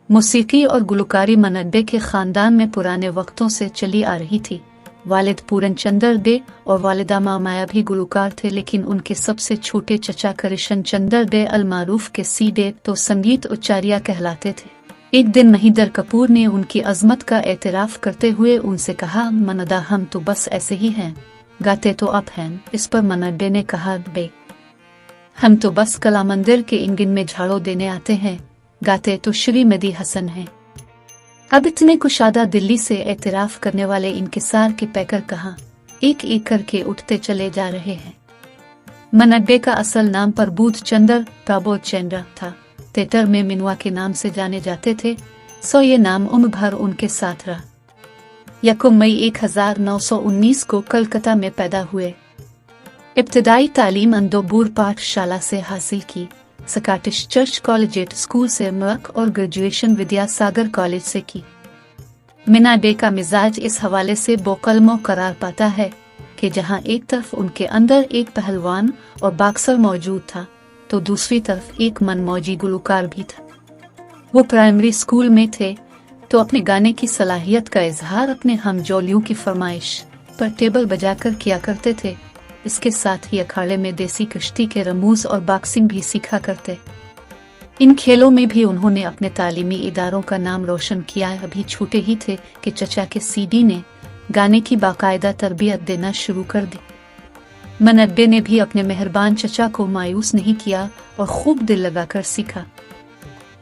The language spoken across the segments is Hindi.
मौसीकी और गुलकारी मन्ना के ख़ानदान में पुराने वक्तों से चली आ रही थी। वालिद पूरन चंदर डे और वालिदा माया भी गुलकार थे, लेकिन उनके सबसे छोटे चचा कृष्ण चंदर डे अलमारूफ के सी डे तो संगीत उच्चारिया कहलाते थे। एक दिन महिंदर कपूर ने उनकी अजमत का एतराफ़ करते हुए उनसे कहा, मन्ना हम तो बस ऐसे ही हैं, गाते तो आप हैं। इस पर मन्ना डे ने कहा, बे हम तो बस कला मंदिर के इंगिन में झाड़ू देने आते हैं, गाते तो श्री मेहदी हसन हैं। अब इतने कुशादा दिल्ली से एतराफ़ करने वाले इंकिसार के पैकर कहाँ एक एक करके उठते चले जा रहे हैं। मन्ना डे का असल नाम प्रबोध चंद्र प्रबोध चंद्र था। थिएटर में मिनुआ के नाम से जाने जाते थे, सो ये नाम उम्र भर उनके साथ रहा। यकम मई 1919 को कलकत्ता में पैदा हुए। इब्तदाई तालीम अंदोबूर पाठशाला से हासिल की, स्कॉटिश चर्च कॉलेजिएट स्कूल से मर्क और ग्रेजुएशन विद्यासागर कॉलेज से की। मन्ना डे का मिजाज इस हवाले से बोकलमो करार पाता है कि जहां एक तरफ उनके अंदर एक पहलवान और बॉक्सर मौजूद था, तो दूसरी तरफ एक मनमौजी गुलकार भी था। वो प्राइमरी स्कूल में थे तो अपने गाने की सलाहियत का इजहार अपने हमजोलियों की फरमाइश पर टेबल बजाकर किया करते थे। इसके साथ ही अखाड़े में देसी कुश्ती के रमूज और बॉक्सिंग भी सीखा करते। इन खेलों में भी उन्होंने अपने तालीमी इदारों का नाम रोशन किया। अभी छूटे ही थे कि चचा के सीडी ने गाने की बाकायदा तरबियत देना शुरू कर दी। मन्ना डे ने भी अपने मेहरबान चचा को मायूस नहीं किया और खूब दिल लगाकर सीखा।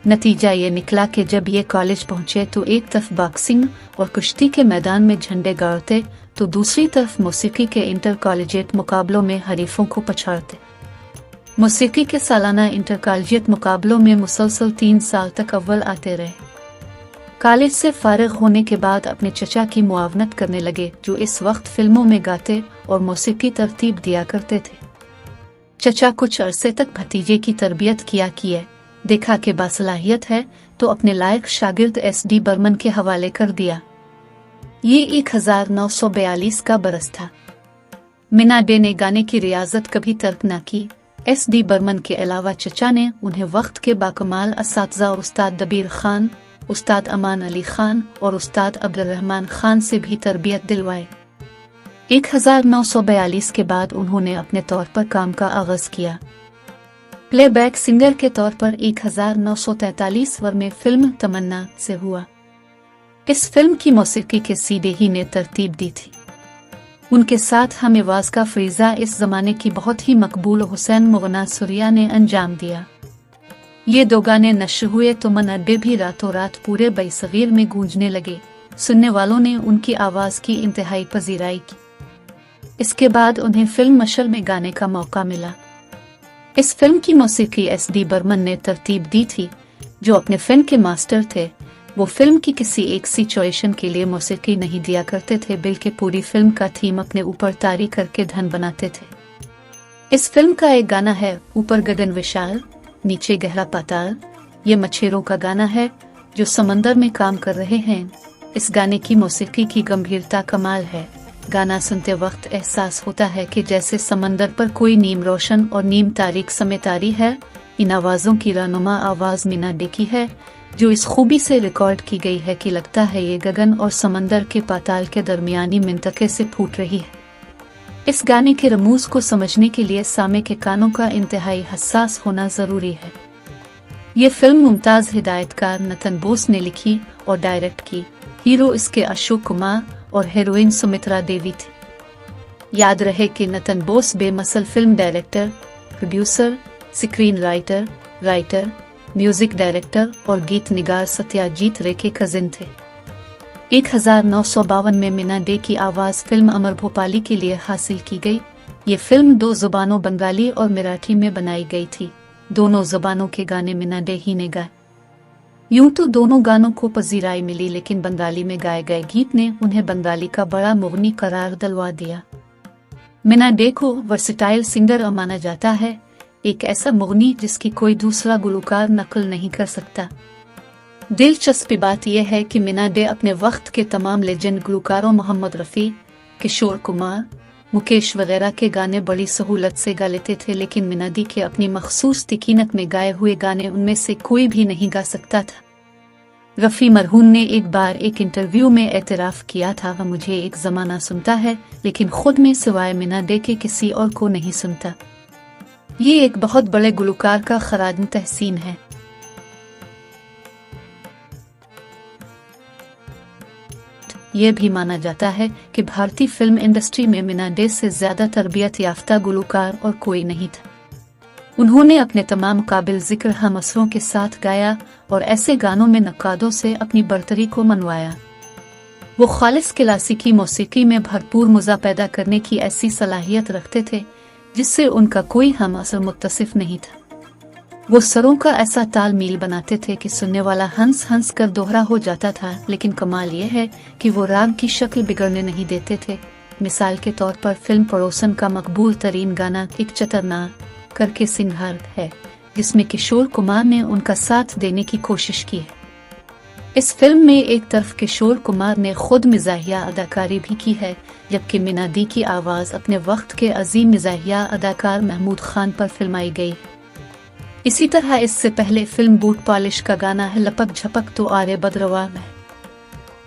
नतीजा ये निकला कि जब ये कॉलेज पहुंचे तो एक तरफ बॉक्सिंग और कुश्ती के मैदान में झंडे गाड़ते, तो दूसरी तरफ मौसीकी के इंटर कॉलेजिएट मुकाबलों में हरीफों को पछाड़ते। मौसीकी के सालाना इंटर कॉलेजिएट मुकाबलों में मुसलसल 3 साल तक अव्वल आते रहे। कॉलेज से फारिग होने के बाद अपने चचा की मुआवनत करने लगे, जो इस वक्त फिल्मों में गाते और मौसीकी तरतीब दिया करते थे। चचा कुछ अरसे तक भतीजे की तरबियत किया देखा कि बासलाहियत है, तो अपने लायक शागिर्द SD बर्मन के हवाले कर दिया। ये 1942 का बरस था। मन्ना डे ने गाने की रियाजत कभी तर्क न की। SD बर्मन के अलावा चचा ने उन्हें वक्त के बाकमाल असातिज़ा उस्ताद दबीर खान, उस्ताद अमान अली खान और उस्ताद अब्दुर्रहमान खान से भी तरबियत दिलवाए। 1942 के बाद उन्होंने अपने तौर पर काम का आगाज किया। प्लेबैक सिंगर के तौर पर 1943 में फिल्म तमन्ना से हुआ। इस फिल्म की मौसीकी के सीडे ही ने तरतीब दी थी। उनके साथ हमें वाज का फ्रीजा इस जमाने की बहुत ही मकबूल हुसैन मुगना सुरिया ने अंजाम दिया। ये 2 गाने नश्र हुए तो मन्ना डे भी रातों रात पूरे बईसगीर में गूंजने लगे। सुनने वालों ने उनकी आवाज की इंतहाई पजीराई की। इसके बाद उन्हें फिल्म मशर में गाने का मौका मिला। इस फिल्म की मौसीकी SD बर्मन ने तरतीब दी थी, जो अपने फिल्म के मास्टर थे। वो फिल्म की किसी एक सिचुएशन के लिए मौसीकी नहीं दिया करते थे, बल्कि पूरी फिल्म का थीम अपने ऊपर तारी करके धन बनाते थे। इस फिल्म का एक गाना है, ऊपर गगन विशाल नीचे गहरा पाताल। ये मछेरों का गाना है जो समंदर में काम कर रहे हैं। इस गाने की मौसीकी की गंभीरता कमाल है। गाना सुनते वक्त एहसास होता है कि जैसे समंदर पर कोई नीम रोशन और नीम तारीक समेतारी है। इन आवाज़ों की रहनुमा आवाज़ मन्ना डे की है, जो इस खूबी से रिकॉर्ड की गई है कि लगता है ये गगन और समंदर के पाताल के दरमियानी मिंतके से फूट रही है। इस गाने के रमूज को समझने के लिए सामे के कानों का इंतहाई हसास होना ज़रूरी है। ये फिल्म मुमताज़ हिदायतकार नतन बोस ने लिखी और डायरेक्ट की। हीरो इसके अशोक कुमार और हीरोइन सुमित्रा देवी थी। याद रहे कि नतन बोस बेमसल film director, producer, screen writer, music director और गीत निगार सत्याजीत रे के कजिन थे। 1952 में मन्ना डे की आवाज़ फिल्म अमर भोपाली के लिए हासिल की गई। ये फिल्म 2 जुबानों बंगाली और मराठी में बनाई गई थी। दोनों जुबानों के गाने मन्ना डे ही ने गाए। यूं तो दोनों गानों को पजीराई मिली, लेकिन बंगाली में गाए गए गीत ने उन्हें बंगाली का बड़ा मुगनी करार दिलवा दिया। मन्ना डे को वर्सटाइल सिंगर माना जाता है, एक ऐसा मुगनी जिसकी कोई दूसरा गुलकार नकल नहीं कर सकता। दिलचस्प बात यह है कि मन्ना डे अपने वक्त के तमाम लेजेंड गुलकारों मोहम्मद रफ़ी, किशोर कुमार, मुकेश वगैरह के गाने बड़ी सहूलत से गा लेते थे, लेकिन मन्ना डे के अपनी मखसूस तिकीनत में गाए हुए गाने उनमें से कोई भी नहीं गा सकता था। रफ़ी मरहूम ने एक बार एक इंटरव्यू में एतराफ़ किया था, वह मुझे एक ज़माना सुनता है लेकिन खुद में सिवाय मीना डे के किसी और को नहीं सुनता। ये एक बहुत बड़े गुलकार का खराज तहसीन है। यह भी माना जाता है कि भारतीय फिल्म इंडस्ट्री में मीना डे से ज़्यादा तरबियत याफ्ता गुलकार और कोई नहीं था। उन्होंने अपने तमाम काबिल जिक्र हम असरों के साथ गाया और ऐसे गानों में नक्कादों से अपनी बरतरी को मनवाया। वो खालिस क्लासिकी मौसीकी में भरपूर मज़ा पैदा करने की ऐसी सलाहियत रखते थे जिससे उनका कोई हम असर मुत्तसिफ नहीं था। वो सरों का ऐसा ताल मील बनाते थे कि सुनने वाला हंस हंस कर दोहरा हो जाता था, लेकिन कमाल यह है कि वो राग की शक्ल बिगड़ने नहीं देते थे। मिसाल के तौर पर फिल्म पड़ोसन का मकबूल तरीन गाना एक चतरना करके सिंगार है, जिसमें किशोर कुमार ने उनका साथ देने की कोशिश की है। इस फिल्म में एक तरफ किशोर कुमार ने खुद मिजाहिया अदाकारी भी की है, जबकि मीना डे की आवाज़ अपने वक्त के अजीम मिजाहिया अदाकार महमूद खान पर फिल्माई गई। इसी तरह इससे पहले फिल्म बूट पॉलिश का गाना है लपक झपक तो आरे बदरवा में।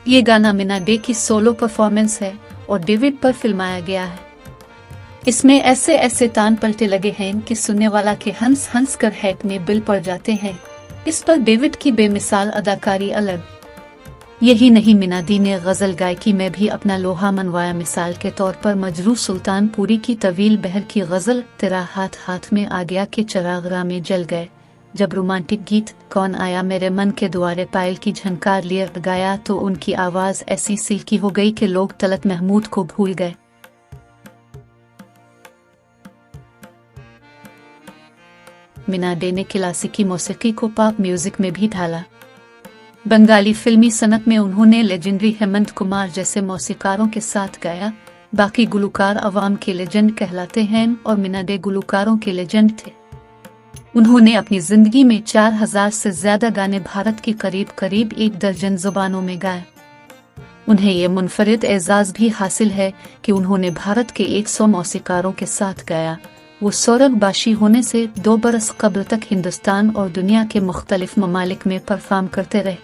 ये गाना मीना डे की सोलो परफॉर्मेंस है और डेविड पर फिल्माया गया है। इसमें ऐसे ऐसे तान पलटे लगे हैं कि सुनने वाला के हंस हंस कर हैक में बिल पड़ जाते हैं। इस पर डेविड की बेमिसाल अदाकारी अलग। यही नहीं, मीना डे ने गजल गायकी में भी अपना लोहा मनवाया। मिसाल के तौर पर मजरू सुल्तानपुरी की तवील बहर की गजल तेरा हाथ हाथ में आ गया के चरागरा में जल गए। जब रोमांटिक गीत कौन आया मेरे मन के द्वारे पायल की झनकार लिए गाया तो उनकी आवाज ऐसी सिल्की हो गई कि लोग तलत महमूद को भूल गए। मीना डे ने क्लासिकी मौसीकी को पॉप म्यूजिक में भी ढाला। बंगाली फिल्मी सनत में उन्होंने लेजेंडरी हेमंत कुमार जैसे मौसीकारों के साथ गाया। बाकी गुलकार अवाम के लेजेंड कहलाते हैं और मीना डे गुलकारों के लेजेंड थे। उन्होंने अपनी जिंदगी में 4000 से ज्यादा गाने भारत की करीब करीब 1 दर्जन जुबानों में गाए। उन्हें ये मुनफरिद एजाज भी हासिल है कि उन्होंने भारत के 100 मौसीकारों के साथ गाया। वो सौरगबाशी होने से 2 बरस कब्ल तक हिंदुस्तान और दुनिया के मुख्तलिफ ममालिक में परफॉर्म करते रहे।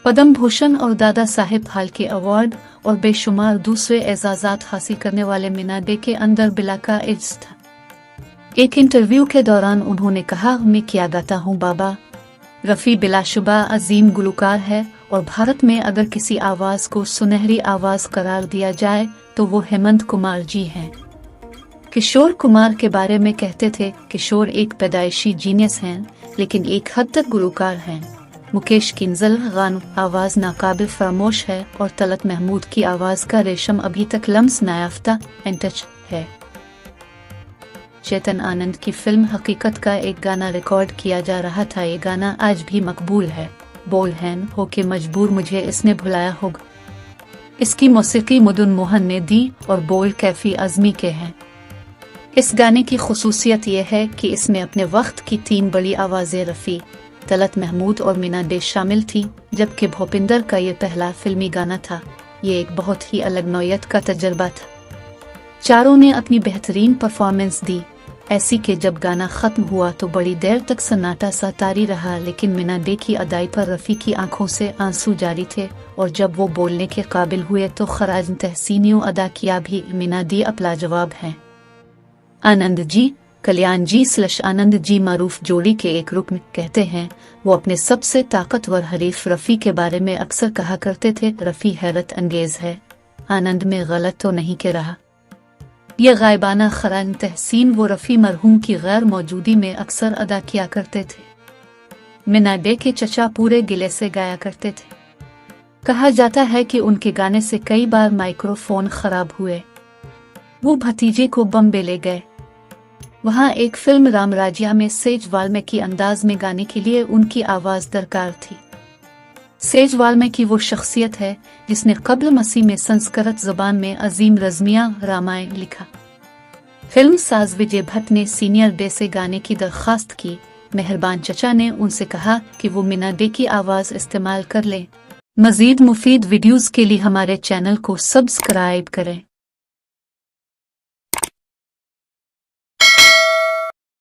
पद्म भूषण और दादा साहेब फाल्के अवार्ड और बेशुमार दूसरे एजाजात हासिल करने वाले मीना डे के अंदर बिलाका इज्ज था। एक इंटरव्यू के दौरान उन्होंने कहा, मैं क्या गाता हूँ बाबा। रफ़ी बिलाशुबा अजीम गुलकार है और भारत में अगर किसी आवाज़ को सुनहरी आवाज़ करार दिया जाए तो वो हेमंत कुमार जी हैं। किशोर कुमार के बारे में कहते थे, किशोर एक पैदाइशी जीनियस हैं लेकिन एक हद तक गुलकार हैं। मुकेश किंजल गान आवाज़ नाकाबिल फरामोश है और तलत महमूद की आवाज़ का रेशम अभी तक लम्स नायाफ्ता एंटच है। चेतन आनंद की फिल्म हकीकत का एक गाना रिकॉर्ड किया जा रहा था। ये गाना आज भी मकबूल है। बोल हैं हो के मजबूर मुझे इसने भुलाया होगा। इसकी मौसीकी मुदुन मोहन ने दी और बोल कैफी आजमी के हैं। इस गाने की खुसूसियत यह है कि इसमें अपने वक्त की 3 बड़ी आवाज़ें रफ़ी, तलत महमूद और मीना डे शामिल थी, जबकि भूपिंदर का ये पहला फिल्मी गाना था। ये एक बहुत ही अलग नौयत का तजर्बा था। चारों ने अपनी बेहतरीन परफॉर्मेंस दी, ऐसी कि जब गाना ख़त्म हुआ तो बड़ी देर तक सन्नाटा सा तारी रहा, लेकिन मीना डे की अदाई पर रफ़ी की आंखों से आंसू जारी थे और जब वो बोलने के काबिल हुए तो खराज तहसीनियों अदा किया भी। मीना डे अपला जवाब हैं। आनंद जी, कल्याण जी / आनंद जी मारूफ जोड़ी के एक रुकन कहते हैं। वो अपने सबसे ताकतवर हरीफ रफ़ी के बारे में अक्सर कहा करते थे, रफ़ी हैरत अंगेज है, आनंद में गलत तो नहीं कह रहा। यह गायबाना खराज तहसीन वो रफ़ी मरहूम की गैर मौजूदी में अक्सर अदा किया करते थे। मीना डे के चचा पूरे गिले से गाया करते थे। कहा जाता है कि उनके गाने से कई बार माइक्रोफोन खराब हुए। वो भतीजे को बम्बे ले गए। वहाँ एक फिल्म रामराजिया में सेज वाल्मीकि अंदाज में गाने के लिए उनकी आवाज़ दरकार थी। सेज वाल्मीकि वो शख्सियत है जिसने कब्ल मसीह में संस्कृत ज़बान में अजीम रज़्मिया रामायण लिखा। फिल्म साज विजय भट्ट ने सीनियर डे से गाने की दरख्वास्त की। मेहरबान चचा ने उनसे कहा कि वो मीना डे की आवाज़ इस्तेमाल कर लें। मज़ीद मुफीद वीडियोज़ के लिए हमारे चैनल को सब्सक्राइब करें।